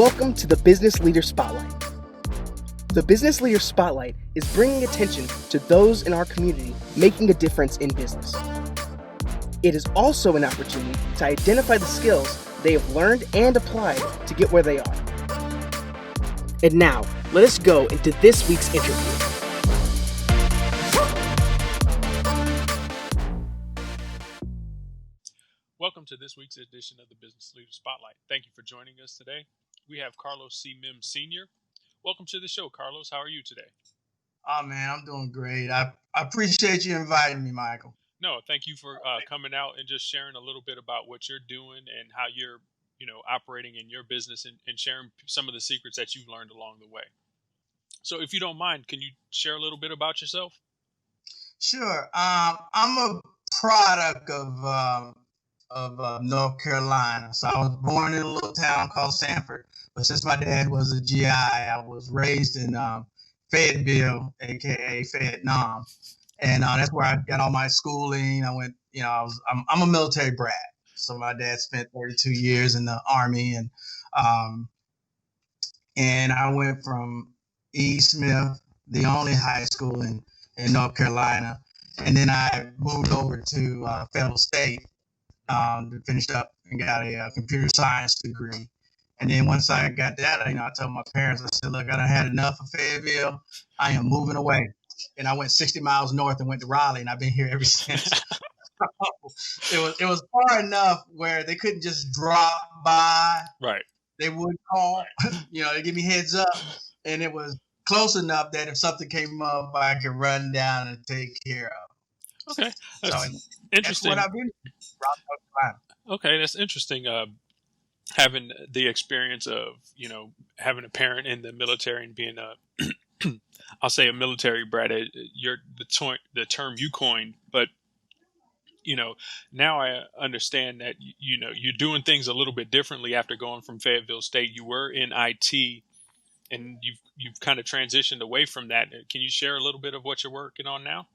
Welcome to the Business Leader Spotlight. The Business Leader Spotlight is bringing attention to those in our community making a difference in business. It is also an opportunity to identify the skills they have learned and applied to get where they are. And now, let us go into this week's interview. Welcome to this week's edition of the Business Leader Spotlight. Thank you for joining us today. We have Carlos Mims Sr. Welcome to the show, Carlos. How are you today? Oh, man, I'm doing great. I appreciate you inviting me, Michael. No, thank you for coming out and just sharing a little bit about what you're doing and how you're, operating in your business and sharing some of the secrets that you've learned along the way. So if you don't mind, can you share a little bit about yourself? Sure. I'm a product of North Carolina. So I was born in a little town called Sanford, but since my dad was a GI, I was raised in Fayetteville, aka Vietnam, and that's where I got all my schooling. I went, I'm a military brat. So my dad spent 32 years in the Army, and I went from E. Smith, the only high school in North Carolina, and then I moved over to Federal State. Finished up and got a computer science degree. And then once I got that, I told my parents, I said, look, I done had enough of Fayetteville. I am moving away. And I went 60 miles north and went to Raleigh, and I've been here ever since. It was far enough where they couldn't just drop by. Right. They would call, they give me heads up. And it was close enough that if something came up, I could run down and take care of. Okay. That's interesting. That's what I've been doing. Okay, that's interesting. Having the experience of, having a parent in the military and being I'll say a military brat, the term you coined, but, now I understand that, you're doing things a little bit differently after going from Fayetteville State. You were in IT and you've kind of transitioned away from that. Can you share a little bit of what you're working on now?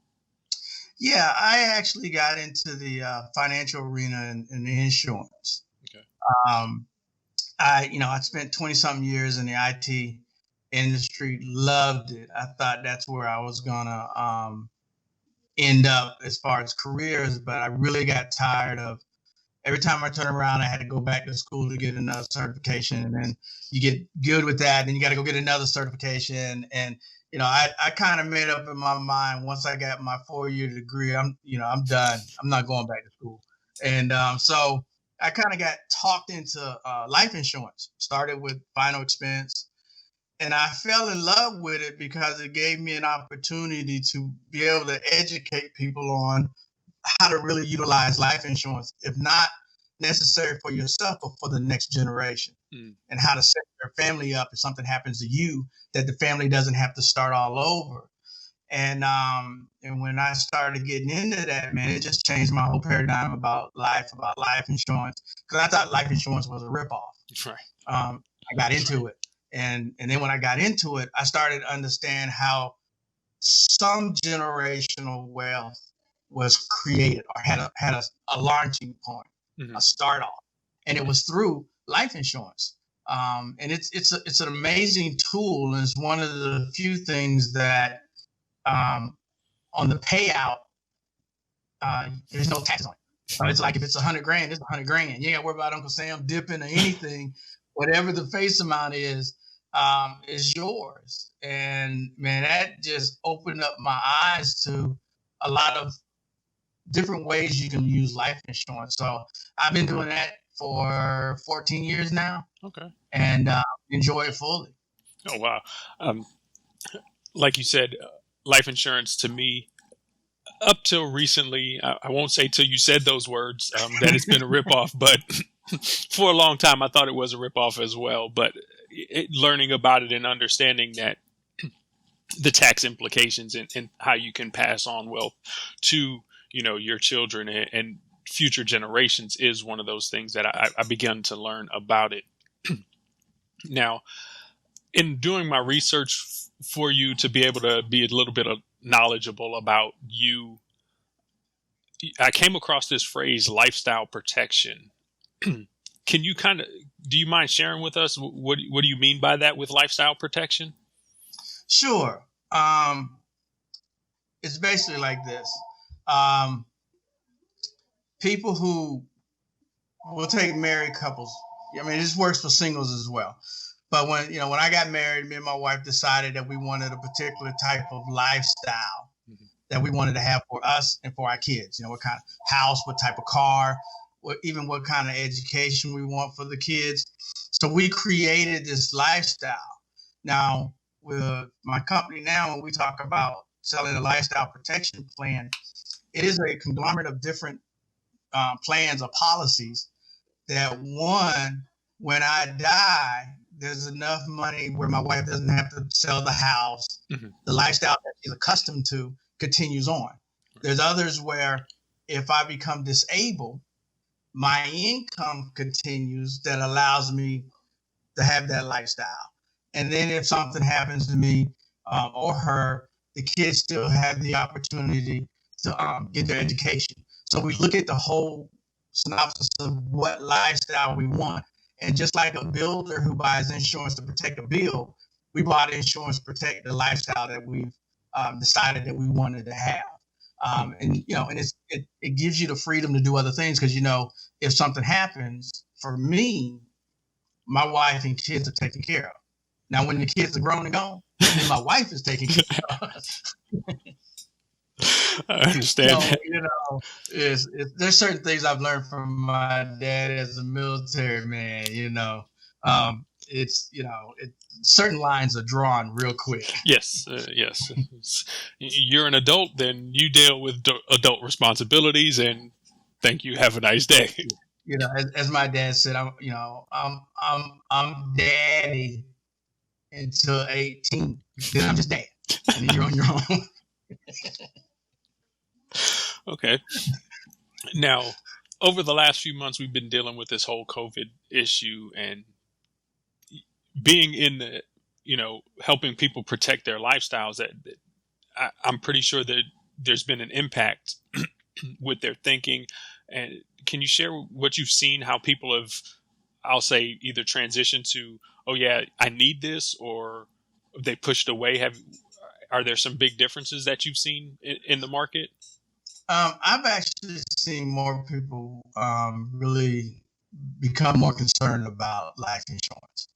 Yeah, I actually got into the financial arena and the insurance. Okay. I spent 20-something years in the IT industry, loved it. I thought that's where I was going to end up as far as careers, but I really got tired of every time I turn around, I had to go back to school to get another certification. And then you get good with that, then you got to go get another certification. And I kind of made up in my mind once I got my 4-year degree, I'm done. I'm not going back to school. And so I kind of got talked into life insurance, started with final expense. And I fell in love with it because it gave me an opportunity to be able to educate people on how to really utilize life insurance, if not necessary for yourself, but for the next generation, and how to set your family up if something happens to you, that the family doesn't have to start all over. And when I started getting into that, man, it just changed my whole paradigm about life insurance, because I thought life insurance was a ripoff. Right. I got into it. And then when I got into it, I started to understand how some generational wealth was created or had a launching point, a start off, and it was through life insurance. And it's an amazing tool, and it's one of the few things that on the payout there's no tax on it. So it's like if it's $100,000, it's $100,000. You ain't got to worry about Uncle Sam dipping or anything. Whatever the face amount is yours. And man, that just opened up my eyes to a lot of different ways you can use life insurance. So I've been doing that for 14 years now. Okay. And enjoy it fully. Oh, wow. Like you said, life insurance to me, up till recently, I won't say till you said those words, that it's been a ripoff, but for a long time, I thought it was a ripoff as well. But learning about it and understanding that the tax implications and how you can pass on wealth to, your children and future generations is one of those things that I began to learn about it. Now, in doing my research for you to be able to be a little bit knowledgeable about you, I came across this phrase, lifestyle protection. Can you do you mind sharing with us what do you mean by that with lifestyle protection? Sure. It's basically like this. Um, People who will take married couples. I mean, this works for singles as well. But when I got married, me and my wife decided that we wanted a particular type of lifestyle that we wanted to have for us and for our kids. What kind of house, what type of car, even what kind of education we want for the kids. So we created this lifestyle. Now, with my company now, when we talk about selling a lifestyle protection plan, it is a conglomerate of different plans or policies that, one, when I die, there's enough money where my wife doesn't have to sell the house. The lifestyle that she's accustomed to continues on. There's others where if I become disabled, my income continues that allows me to have that lifestyle. And then if something happens to me or her, the kids still have the opportunity to get their education. So we look at the whole synopsis of what lifestyle we want. And just like a builder who buys insurance to protect a bill, we bought insurance to protect the lifestyle that we've decided that we wanted to have. And it gives you the freedom to do other things because, if something happens, for me, my wife and kids are taken care of. Now, when the kids are grown and gone, then my wife is taking care of us. I understand. There's certain things I've learned from my dad as a military man. Certain lines are drawn real quick. Yes. You're an adult, then you deal with adult responsibilities, and thank you. Have a nice day. As my dad said, I'm daddy until 18. Then I'm just dad, and then you're on your own. Okay. Now, over the last few months, we've been dealing with this whole COVID issue and being in the, helping people protect their lifestyles. That I'm pretty sure that there's been an impact with their thinking. And can you share what you've seen, how people have, I'll say, either transitioned to, oh yeah, I need this, or they pushed away? Are there some big differences that you've seen in the market? I've actually seen more people really become more concerned about life insurance.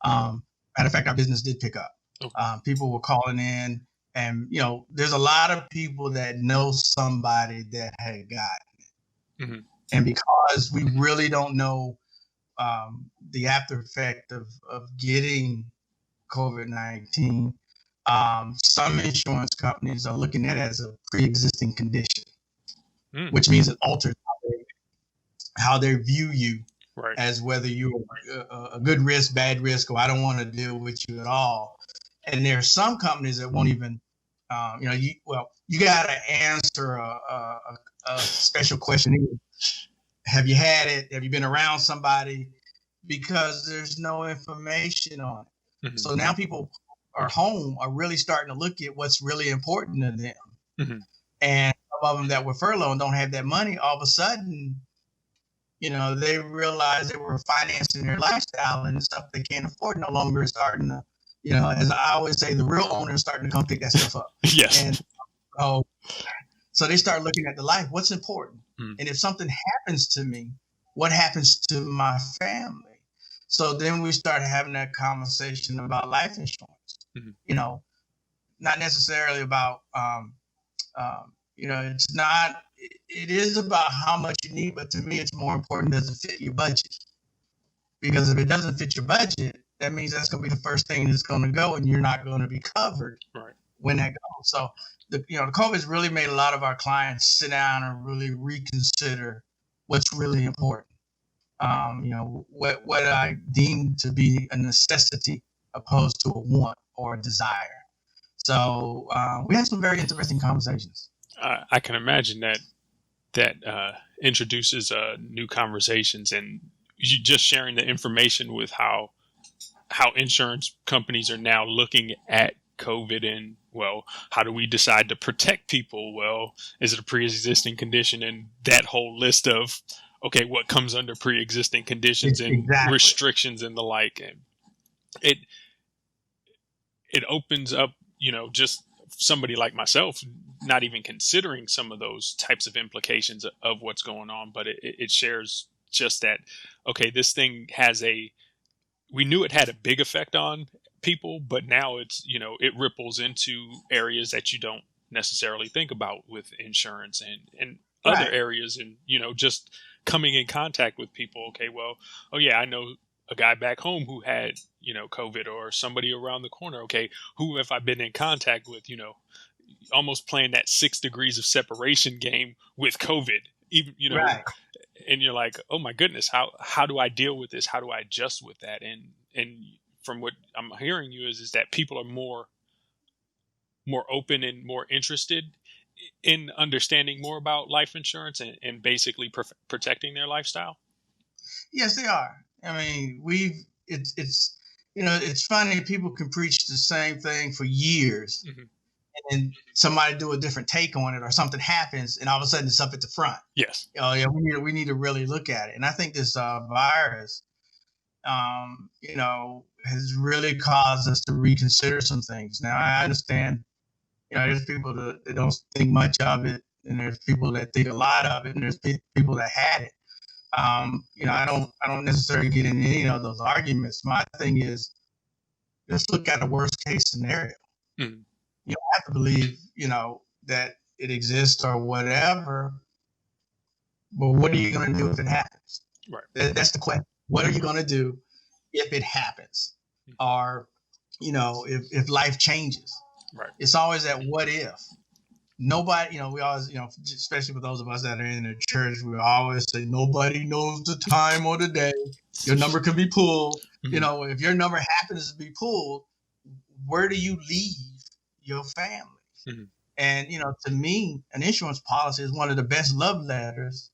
Matter of fact, our business did pick up. Okay. People were calling in, and there's a lot of people that know somebody that had gotten it. And because we really don't know the after effect of getting COVID-19, some insurance companies are looking at it as a pre-existing condition, which means it alters how they view you, right, as whether you're a good risk, bad risk, or I don't want to deal with you at all. And there are some companies that won't even, you got to answer a special question. Have you had it? Have you been around somebody? Because there's no information on it. So now people are home are really starting to look at what's really important to them. And some of them that were furloughed and don't have that money, all of a sudden, they realize they were financing their lifestyle and stuff they can't afford no longer is starting to, as I always say, the real owner is starting to come pick that stuff up. Yes. And so they start looking at the life, what's important. And if something happens to me, what happens to my family? So then we start having that conversation about life insurance. Not necessarily about, it's not, it is about how much you need, but to me, it's more important, does it fit your budget? Because if it doesn't fit your budget, that means that's going to be the first thing that's going to go, and you're not going to be covered when that goes. So, the COVID's really made a lot of our clients sit down and really reconsider what's really important. What I deem to be a necessity opposed to a want or a desire. So we had some very interesting conversations. I can imagine that introduces new conversations, and you just sharing the information with how insurance companies are now looking at COVID and, well, how do we decide to protect people? Well, is it a pre-existing condition? And that whole list of, okay, what comes under pre-existing conditions and Exactly. restrictions and the like. And it opens up, just somebody like myself, not even considering some of those types of implications of what's going on, but it shares just that, okay, this thing we knew it had a big effect on people, but now it's, it ripples into areas that you don't necessarily think about with insurance and other Right. areas, and, just coming in contact with people. Okay, well, oh yeah, I know a guy back home who had, COVID, or somebody around the corner. Okay, who have I been in contact with, almost playing that 6 degrees of separation game with COVID, even, Right. and you're like, oh my goodness, how do I deal with this? How do I adjust with that? And from what I'm hearing you is that people are more open and more interested in understanding more about life insurance and basically protecting their lifestyle. Yes, they are. I mean, it's funny. People can preach the same thing for years, Mm-hmm. and somebody do a different take on it, or something happens, and all of a sudden it's up at the front. Yes. Oh yeah, we need to really look at it. And I think this virus, has really caused us to reconsider some things. Now I understand, there's people that don't think much of it, and there's people that think a lot of it, and there's people that had it. I don't necessarily get into any of those arguments. My thing is, let's look at a worst case scenario. Mm-hmm. You don't have to believe, that it exists or whatever. But what are you going to do if it happens? Right. That's the question. What are you going to do if it happens? Mm-hmm. Or, if life changes? Right. It's always that what if. Nobody, we always, especially for those of us that are in the church, we always say, nobody knows the time or the day your number could be pulled. Mm-hmm. If your number happens to be pulled, where do you leave your family? Mm-hmm. And, to me, an insurance policy is one of the best love letters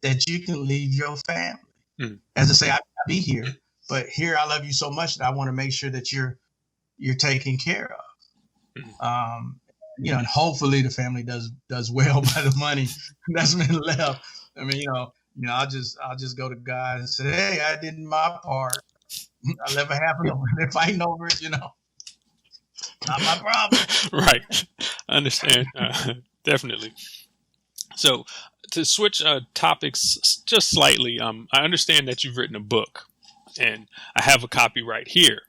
that you can leave your family. Mm-hmm. As I say, I'll be here, but here I love you so much that I want to make sure that you're taken care of. Mm-hmm. And hopefully the family does well by the money that's been left. I mean, I'll just go to God and say, hey, I did my part. I'll never happen. They're fighting over it, not my problem. Right. I understand. Definitely. So to switch topics just slightly, I understand that you've written a book, and I have a copy right here.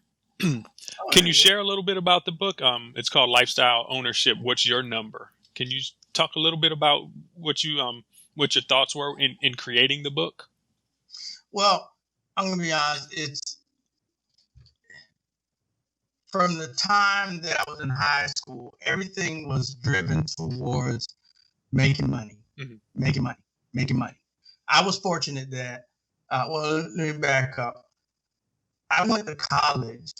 Can you share a little bit about the book? It's called Lifestyle Ownership. What's your number? Can you talk a little bit about what your thoughts were in creating the book? Well, I'm going to be honest. It's from the time that I was in high school, everything was driven towards making money, mm-hmm. making money. I was fortunate that, let me back up. I went to college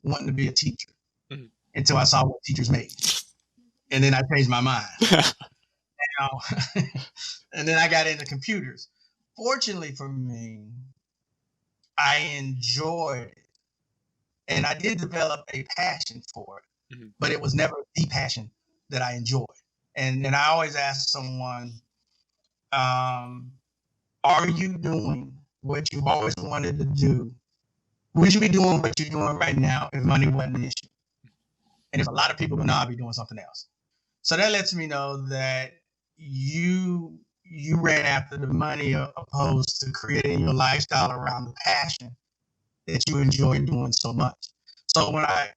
wanting to be a teacher mm-hmm. until I saw what teachers made. And then I changed my mind. And then I got into computers. Fortunately for me, I enjoyed it. And I did develop a passion for it, mm-hmm. but it was never the passion that I enjoyed. And then I always ask someone, are you doing what you've always wanted to do? Would you be doing what you're doing right now if money wasn't an issue? And if a lot of people would know, I'd be doing something else. So that lets me know that you ran after the money opposed to creating your lifestyle around the passion that you enjoy doing so much. So when I,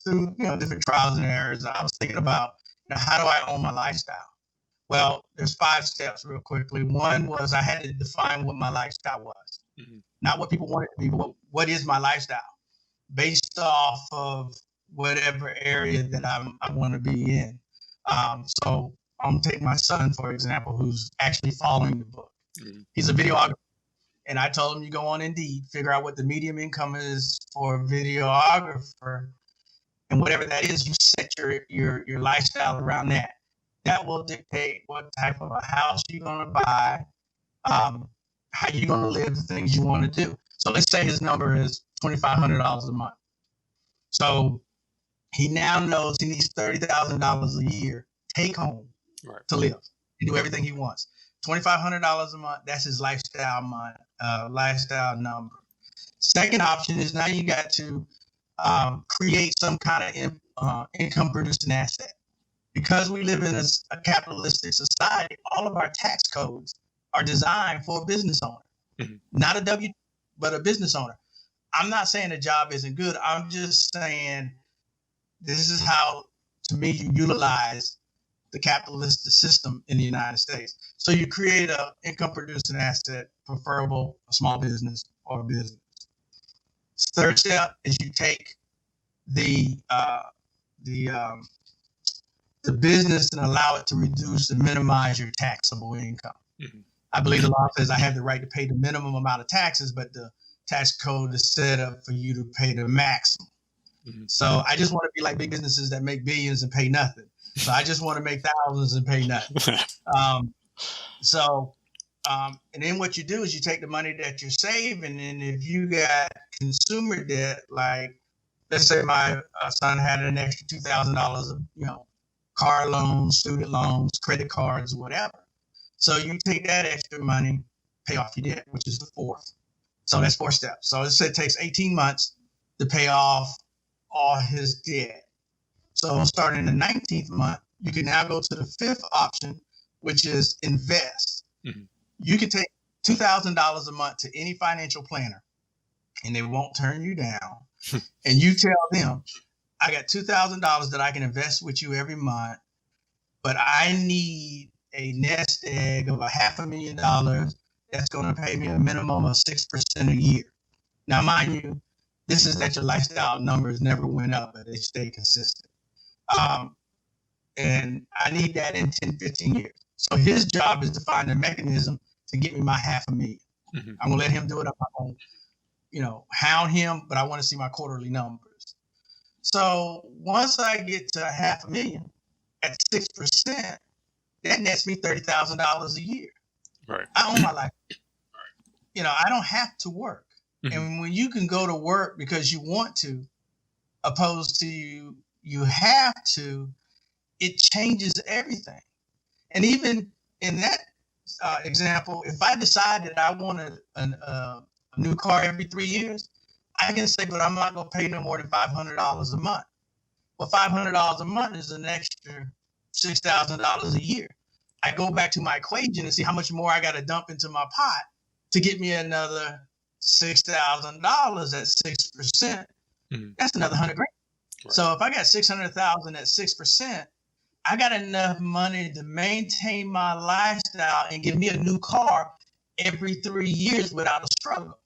through different trials and errors, I was thinking about, how do I own my lifestyle? Well, there's 5 steps real quickly. One was I had to define what my lifestyle was. Mm-hmm. Not what people want it to be, but what is my lifestyle based off of whatever area that I want to be in. So I'm going to take my son, for example, who's actually following the book. Mm-hmm. He's a videographer. And I told him, you go on Indeed, figure out what the median income is for a videographer. And whatever that is, you set your lifestyle around that. That will dictate what type of a house you're going to buy, how you're going to live, the things you want to do. So let's say his number is $2,500 a month. So he now knows he needs $30,000 a year take home to live and do everything he wants. $2,500 a month. That's his lifestyle number. Second option is now you got to create some kind of income producing asset. Because we live in a capitalistic society, all of our tax codes are designed for a business owner, not a W, but a business owner. I'm not saying the job isn't good. I'm just saying this is how, to me, you utilize the capitalist system in the United States. So you create an income producing asset, preferable a small business or a business. Third step is you take the business and allow it to reduce and minimize your taxable income. I believe the law says I have the right to pay the minimum amount of taxes, but the tax code is set up for you to pay the maximum. So I just want to be like big businesses that make billions and pay nothing. So I just want to make thousands and pay nothing. And then what you do is you take the money that you're saving, and if you got consumer debt, like let's say my son had an extra $2,000 of car loans, student loans, credit cards, whatever. So you take that extra money, pay off your debt, which is the fourth. So that's 4 steps. So it takes 18 months to pay off all his debt. So starting in the 19th month, you can now go to the 5th option, which is invest. You can take $2,000 a month to any financial planner, and they won't turn you down. And you tell them, I got $2,000 that I can invest with you every month, but I need a nest egg of $500,000 that's going to pay me a minimum of 6% a year. Now, mind you, this is that your lifestyle numbers never went up, but they stay consistent. And I need that in 10, 15 years. So his job is to find a mechanism to get me my $500,000. I'm going to let him do it. I'm not going to, hound him, but I want to see my quarterly numbers. So once I get to $500,000 at 6%, that nets me $30,000 a year. Right. I own my life. I don't have to work. And when you can go to work because you want to, opposed to you have to, it changes everything. And even in that example, if I decide that I want a new car every 3 years, I can say, but I'm not going to pay no more than $500 a month. Well, $500 a month is an extra $6,000 a year. I go back to my equation and see how much more I got to dump into my pot to get me another $6,000 at 6%. That's another $100,000. Right. So if I got $600,000 at 6%, I got enough money to maintain my lifestyle and give me a new car every 3 years without a struggle.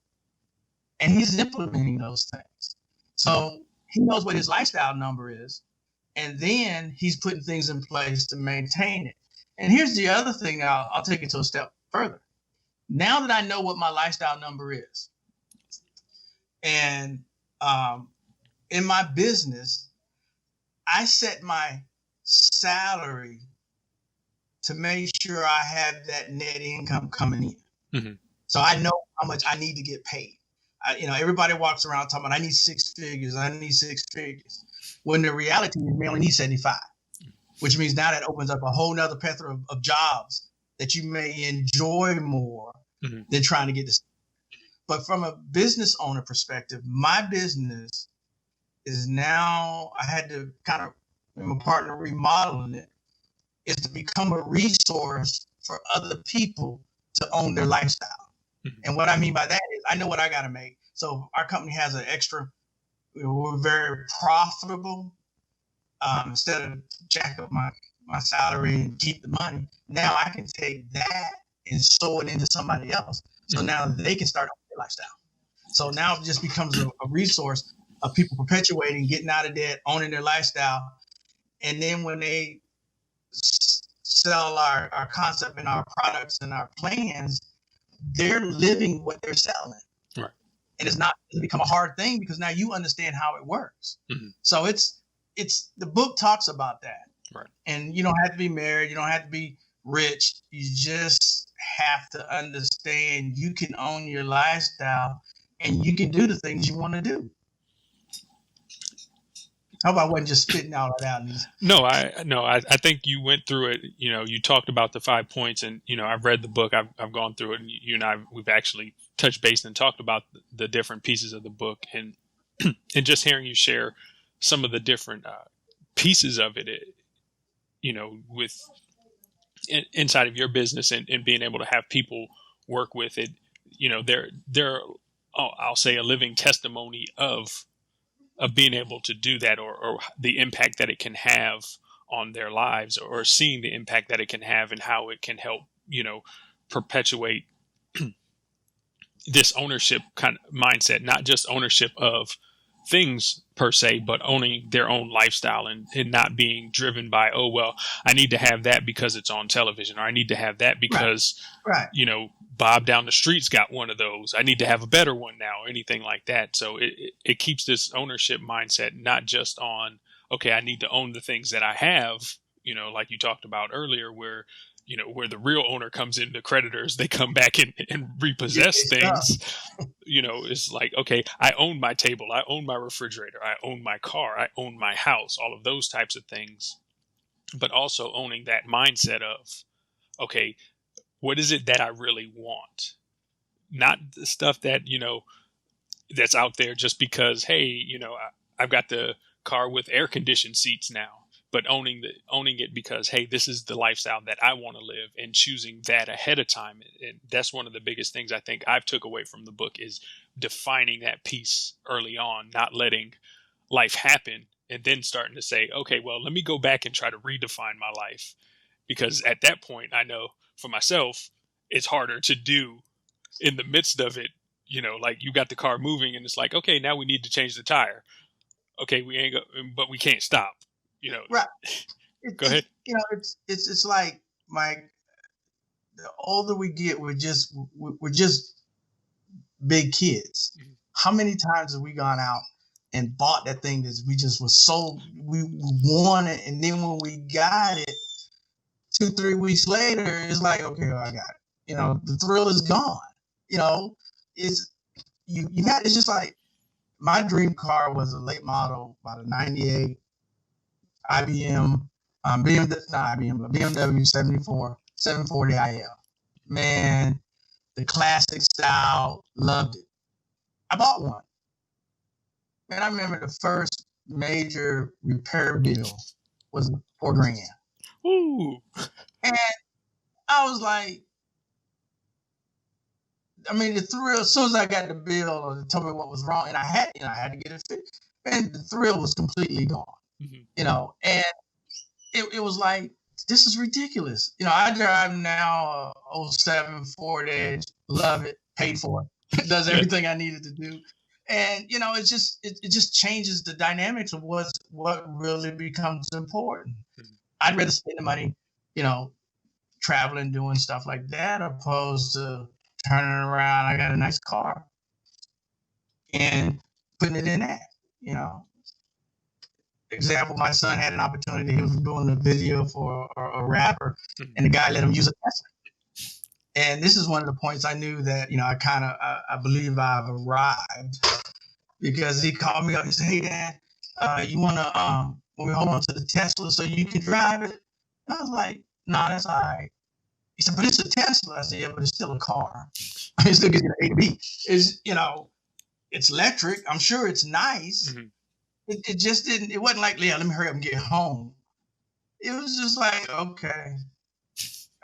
And he's implementing those things. So he knows what his lifestyle number is. And then he's putting things in place to maintain it. And here's the other thing. I'll take it to a step further. Now that I know what my lifestyle number is, and in my business, I set my salary to make sure I have that net income coming in. So I know how much I need to get paid. Everybody walks around talking about, I need 6 figures. I need 6 figures. When the reality is we only need 75, which means now that opens up a whole nother plethora of jobs that you may enjoy more than trying to get this. But from a business owner perspective, my business is now, I had to kind of, my partner remodeling it, is to become a resource for other people to own their lifestyle. And what I mean by that is I know what I got to make. So our company has an extra, we're very profitable. Instead of jack up my salary and keep the money, now I can take that and sow it into somebody else. So now they can start their lifestyle. So now it just becomes a resource of people perpetuating, getting out of debt, owning their lifestyle. And then when they sell our concept and our products and our plans, they're living what they're selling. Right. And it's become a hard thing because now you understand how it works. So it's the book talks about that. Right. And you don't have to be married. You don't have to be rich. You just have to understand you can own your lifestyle and you can do the things you want to do. Hope I wasn't just spitting all that out. No, I think you went through it. You talked about the 5 points, and I've read the book. I've gone through it, and you and I we've actually touched base and talked about the different pieces of the book, and and just hearing you share some of the different pieces of it, with inside of your business and being able to have people work with it. They're I'll say a living testimony of being able to do that, or the impact that it can have on their lives, or seeing the impact that it can have and how it can help, perpetuate this ownership kind of mindset, not just ownership of things per se, but owning their own lifestyle and not being driven by, oh, well, I need to have that because it's on television, or I need to have that because, right. Bob down the street's got one of those. I need to have a better one now, or anything like that. So it keeps this ownership mindset, not just on, okay, I need to own the things that I have, like you talked about earlier, where the real owner comes in, the creditors, they come back and repossess things. It's like, okay, I own my table, I own my refrigerator, I own my car, I own my house, all of those types of things. But also owning that mindset of, okay, what is it that I really want? Not the stuff that, that's out there just because, hey, I've got the car with air conditioned seats now, but owning it because, hey, this is the lifestyle that I want to live, and choosing that ahead of time. And that's one of the biggest things I think I've took away from the book, is defining that piece early on, not letting life happen and then starting to say, okay, well, let me go back and try to redefine my life. Because at that point, I know for myself, it's harder to do in the midst of it. Like you got the car moving and it's like, okay, now we need to change the tire. Okay, we ain't but we can't stop. Right. Go ahead. It's like, Mike, the older we get, we're just big kids. Mm-hmm. How many times have we gone out and bought that thing that we just was so we wanted, and then when we got it, 2-3 weeks later, it's like, okay, well, I got it. The thrill is gone. It's it's just like, my dream car was a late model, about a 98 IBM, BMW 740 IL. Man, the classic style, loved it. I bought one. Man, I remember the first major repair bill was $4,000. Ooh. And I was like, the thrill, as soon as I got the bill or they told me what was wrong, and I had to get it fixed, and the thrill was completely gone. Mm-hmm. And it was like, this is ridiculous. I drive now a 07 Ford Edge, love it, paid for it. It does everything I needed to do. And, it just changes the dynamics of what really becomes important. Mm-hmm. I'd rather spend the money, traveling, doing stuff like that, opposed to turning around, I got a nice car, and putting it in that, Example, my son had an opportunity. He was doing a video for a rapper, and the guy let him use a Tesla. And this is one of the points I knew that, I believe I've arrived, because he called me up and said, hey, Dad, you want to, when we hold on to the Tesla so you can drive it? And I was like, no, that's all right. He said, but it's a Tesla. I said, yeah, but it's still a car. It still gets you to A to B. It's electric. I'm sure it's nice. Mm-hmm. It just didn't, it wasn't like, yeah, let me hurry up and get home. It was just like, okay,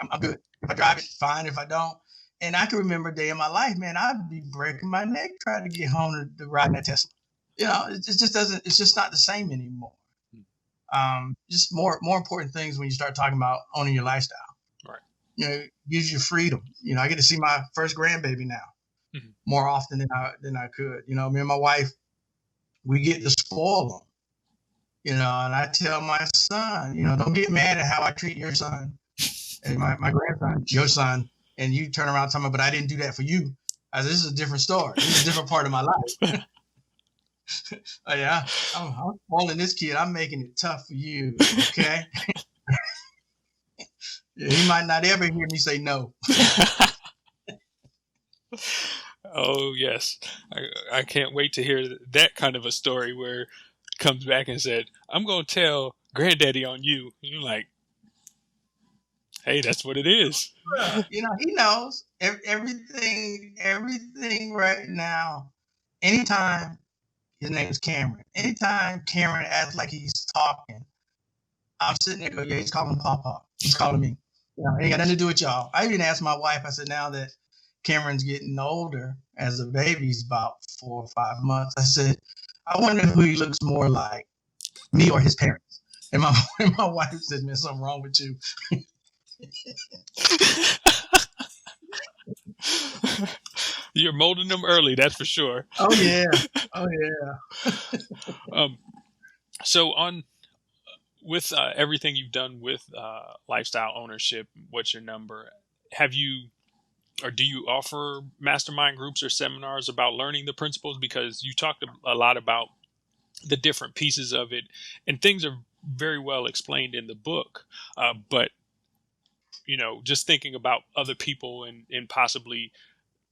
I'm good. If I drive it, fine. If I don't. And I can remember a day in my life, man, I'd be breaking my neck trying to get home to ride that Tesla. It just doesn't, it's just not the same anymore. Just more important things when you start talking about owning your lifestyle. Right. Gives you freedom. I get to see my first grandbaby now, mm-hmm. more often than I could. Me and my wife, we get to spoil them. And I tell my son, don't get mad at how I treat your son and my grandson, your son, and you turn around and tell me, but I didn't do that for you. I said, this is a different story. This is a different part of my life. Yeah, I'm spoiling this kid. I'm making it tough for you. Okay. Yeah, he might not ever hear me say no. Oh, yes. I can't wait to hear that kind of a story where, comes back and said, "I'm gonna tell Granddaddy on you." And you're like, "Hey, that's what it is." You know, he knows everything right now. Anytime his name is Cameron, anytime Cameron acts like he's talking, I'm sitting there going, yeah, he's calling Papa. He's calling me. You know, it ain't got nothing to do with y'all. I even asked my wife, I said, now that Cameron's getting older, as a baby, he's about 4 or 5 months, I said, I wonder who he looks more like, me or his parents. And my wife said, man, something wrong with you. You're molding them early, that's for sure. Oh, yeah. Oh, yeah. So on with everything you've done with lifestyle ownership, what's your number? Have you or do you offer mastermind groups or seminars about learning the principles? Because you talked a lot about the different pieces of it, and things are very well explained in the book. But just thinking about other people and possibly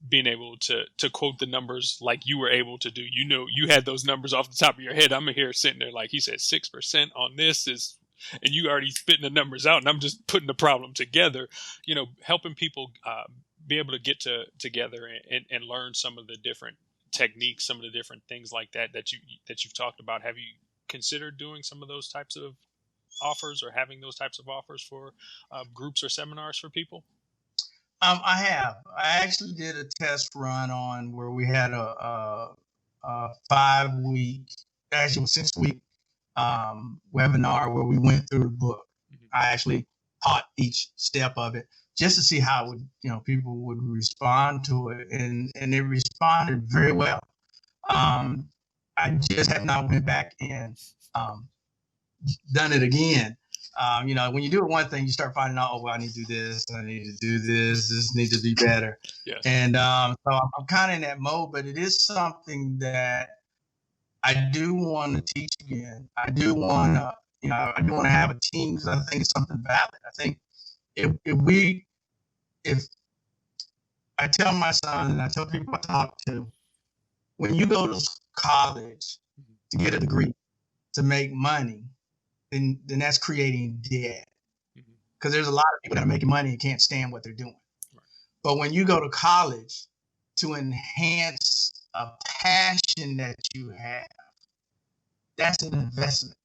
being able to quote the numbers like you were able to do. You had those numbers off the top of your head. I'm here sitting there like he said 6% on this is, and you already spitting the numbers out, and I'm just putting the problem together. Helping people be able to get together and learn some of the different techniques, some of the different things like that you've talked about. Have you considered doing some of those types of offers or having those types of offers for groups or seminars for people? I have. I actually did a test run on where we had a 5-week, actually a 6-week webinar where we went through the book. I actually taught each step of it just to see how people would respond to it, and they responded very well. I just have not went back and done it again. When you do it one thing, you start finding out, I need to do this, I need to do this needs to be better. Yes. And so I'm kind of in that mode, but it is something that I do want to teach again. I do want to have a team because I think it's something valid. I think if I tell my son and I tell people I talk to, when you go to college to get a degree, to make money, then that's creating debt. Because there's a lot of people that are making money and can't stand what they're doing. Right. But when you go to college to enhance a passion that you have, that's an investment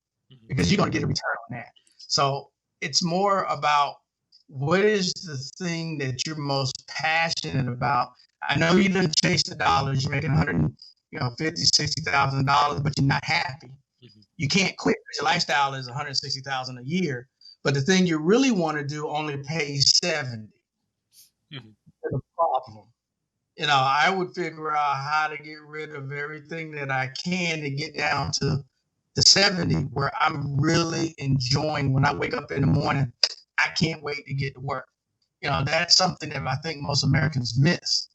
because you're going to get a return on that. So it's more about what is the thing that you're most passionate about. I know you didn't chase the dollars. You're making $150,000, $60,000, but you're not happy. You can't quit because your lifestyle is $160,000 a year, but the thing you really want to do only pays $70,000. That's a problem. I would figure out how to get rid of everything that I can to get down to the 70, where I'm really enjoying when I wake up in the morning. I can't wait to get to work. That's something that I think most Americans miss,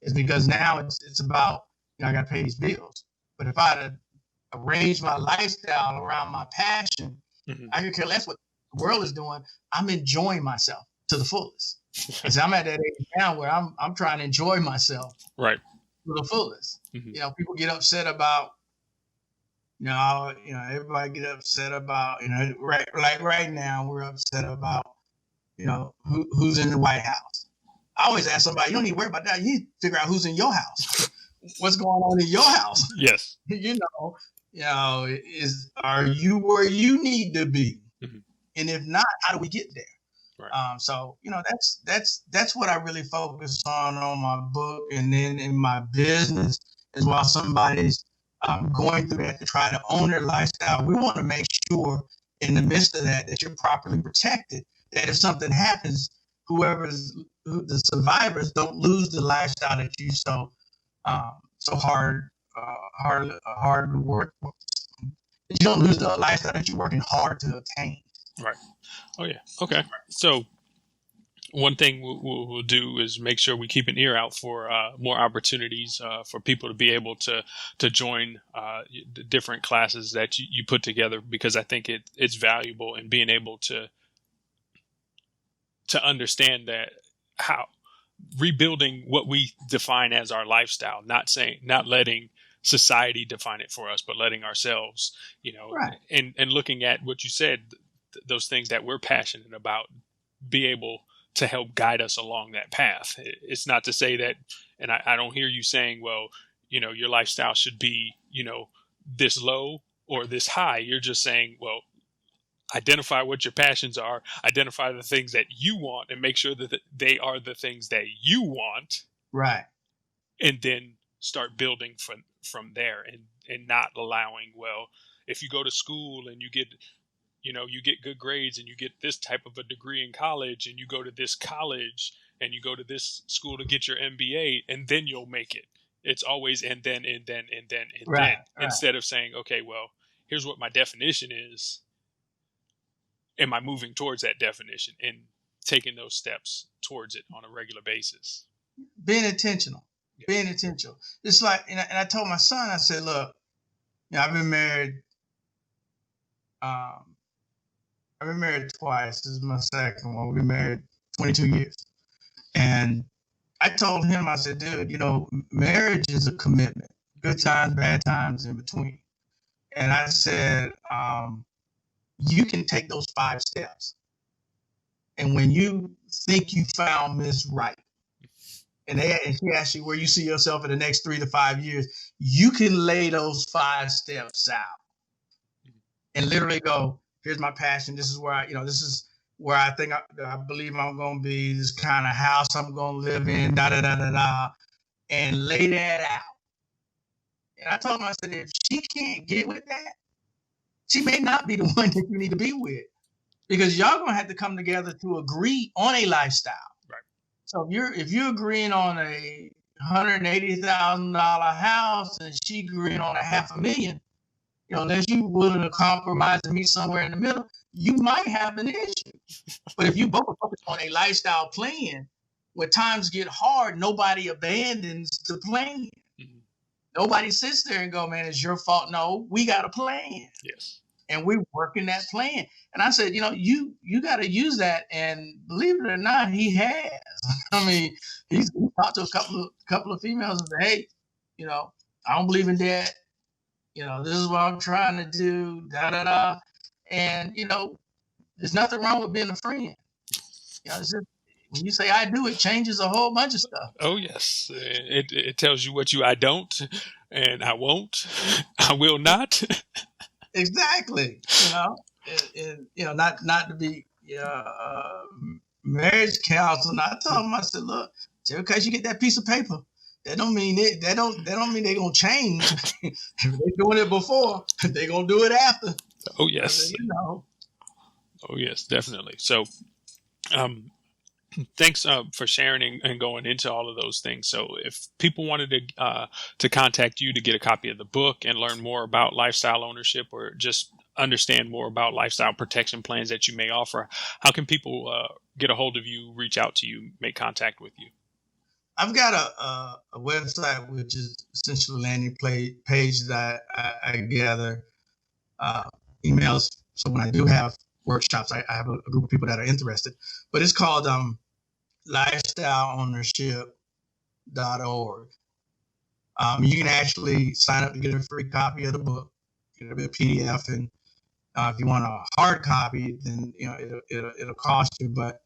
is because now it's about, I got to pay these bills. But if I had arrange my lifestyle around my passion, I could care less what the world is doing. I'm enjoying myself to the fullest. Because I'm at that age now where I'm trying to enjoy myself right to the fullest. People get upset about, everybody get upset about, right now we're upset about, who's in the White House. I always ask somebody, you don't need to worry about that. You need to figure out who's in your house. What's going on in your house? Yes. Are you where you need to be? And if not, how do we get there? Right. So that's what I really focus on my book, and then in my business as well. Somebody's going through that to try to own their lifestyle. We want to make sure in the midst of that you're properly protected. That if something happens, the survivors don't lose the lifestyle that you so hard to work for. You don't lose the lifestyle that you're working hard to obtain. Right. Oh yeah. Okay. So one thing we'll do is make sure we keep an ear out for more opportunities for people to be able to join the different classes that you put together, because I think it's valuable in being able to understand that how rebuilding what we define as our lifestyle, not letting society define it for us, but letting ourselves, Right. and looking at what you said, those things that we're passionate about, be able to help guide us along that path. It's not to say that, and I don't hear you saying, well, your lifestyle should be, this low or this high. You're just saying, well, identify what your passions are, identify the things that you want, and make sure that they are the things that you want. Right. And then start building from there, and not allowing, well, if you go to school and you get good grades and you get this type of a degree in college, and you go to this college and you go to this school to get your MBA, and then you'll make it. It's always and then, Right. instead of saying, okay, well, here's what my definition is. Am I moving towards that definition and taking those steps towards it on a regular basis? Being intentional. Yeah. Being intentional. It's like, and I told my son, I said, look, I've been married. I've been married twice. This is my second one. We've been married 22 years. And I told him, I said, dude, marriage is a commitment. Good times, bad times, in between. And I said, you can take those 5 steps. And when you think you found Miss Right, and she asks you where you see yourself in the next 3 to 5 years, you can lay those 5 steps out and literally go, here's my passion. This is where this is where I think I believe I'm going to be, this kind of house I'm going to live in, and lay that out. And I told him, I said, if she can't get with that, she may not be the one that you need to be with, because y'all going to have to come together to agree on a lifestyle. Right. So if you're agreeing on a $180,000 house and she agreeing on $500,000, unless you're willing to compromise and meet somewhere in the middle, you might have an issue. But if you both focus on a lifestyle plan, when times get hard, nobody abandons the plan. Mm-hmm. Nobody sits there and go, man, it's your fault. No, we got a plan. Yes. And we're working that plan. And I said, you got to use that. And believe it or not, he has. I mean, he's talked to a couple of females and said, hey, I don't believe in that. This is what I'm trying to do, And, there's nothing wrong with being a friend. It's just, when you say I do, it changes a whole bunch of stuff. Oh, yes. It tells you what I don't, and I won't, I will not. Exactly. Not to be marriage counseling. I told him, I said, look, just because you get that piece of paper, that don't mean that don't mean they're gonna change. If they're doing it before, they're gonna do it after. Oh yes. Said, Oh yes, definitely. So thanks for sharing and going into all of those things. So if people wanted to contact you to get a copy of the book and learn more about lifestyle ownership, or just understand more about lifestyle protection plans that you may offer, how can people get a hold of you, reach out to you, make contact with you? I've got a website, which is essentially a landing page that I gather emails. So when I do have workshops, I have a group of people that are interested. But it's called lifestyleownership.org. You can actually sign up to get a free copy of the book, get a PDF, and if you want a hard copy, then it'll cost you. But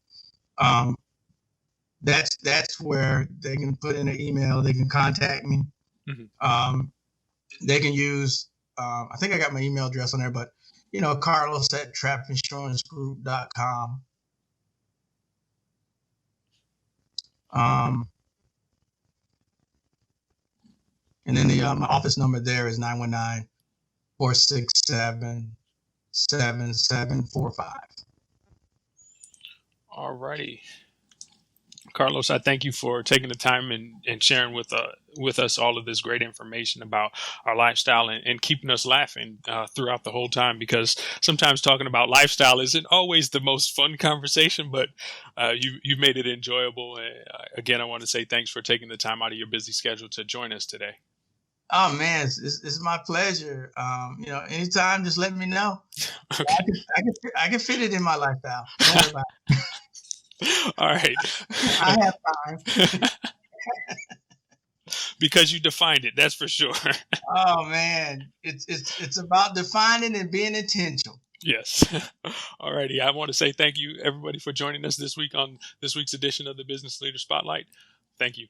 that's where they can put in an email. They can contact me. Mm-hmm. They can use. I think I got my email address on there, but Carlos at trappinsuranceGroup.com. And then my office number there is 919-467-7745. All righty. Carlos, I thank you for taking the time and sharing with us all of this great information about our lifestyle and keeping us laughing throughout the whole time, because sometimes talking about lifestyle isn't always the most fun conversation, but you've made it enjoyable. Again, I want to say thanks for taking the time out of your busy schedule to join us today. Oh man, it's my pleasure. Anytime, just let me know. Okay. I can fit it in my lifestyle. Don't worry about it. All right. I have time. Because you defined it, that's for sure. Oh man, it's about defining and being intentional. Yes. Alrighty. I want to say thank you, everybody, for joining us this week on this week's edition of the Business Leader Spotlight. Thank you.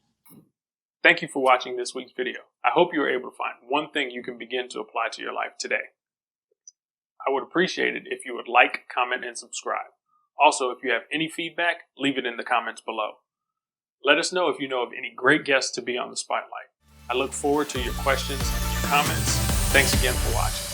Thank you for watching this week's video. I hope you were able to find one thing you can begin to apply to your life today. I would appreciate it if you would like, comment, and subscribe. Also, if you have any feedback, leave it in the comments below. Let us know if you know of any great guests to be on the Spotlight. I look forward to your questions and your comments. Thanks again for watching.